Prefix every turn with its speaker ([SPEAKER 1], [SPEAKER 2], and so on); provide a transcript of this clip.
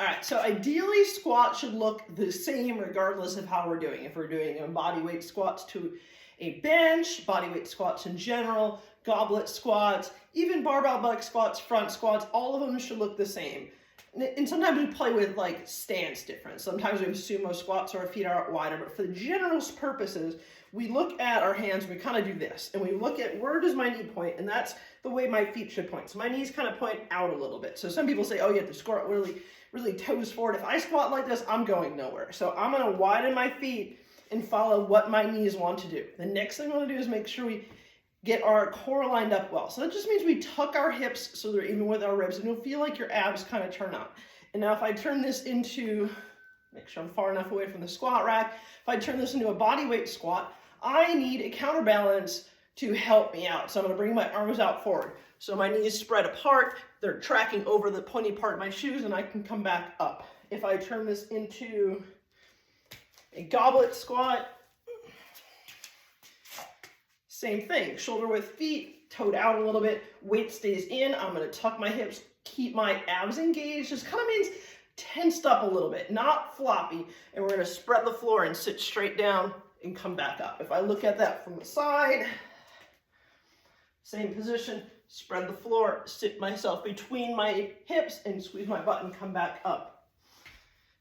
[SPEAKER 1] All right, so ideally squats should look the same regardless of how we're doing. If we're doing a body weight squats to a bench, body weight squats in general, goblet squats, even barbell buck squats, front squats, all of them should look the same. And sometimes we play with like stance difference. Sometimes we have sumo squats, so our feet are out wider, but for the general purposes, we look at our hands, we kind of do this, and we look at where does my knee point, and that's the way my feet should point. So my knees kind of point out a little bit. So some people say, oh, you have to squat really toes forward. If I squat like this, I'm going nowhere. So I'm gonna widen my feet and follow what my knees want to do. The next thing I wanna do is make sure we get our core lined up well. So that just means we tuck our hips so they're even with our ribs, and you'll feel like your abs kind of turn out. And now if I turn this into, make sure I'm far enough away from the squat rack, if I turn this into a body weight squat, I need a counterbalance to help me out. So I'm gonna bring my arms out forward. So my knees spread apart, they're tracking over the pointy part of my shoes, and I can come back up. If I turn this into a goblet squat, same thing, shoulder width feet, toed out a little bit, weight stays in, I'm gonna tuck my hips, keep my abs engaged, just kind of means tensed up a little bit, not floppy, and we're gonna spread the floor and sit straight down and come back up. If I look at that from the side, same position, spread the floor, sit myself between my hips and squeeze my butt and come back up.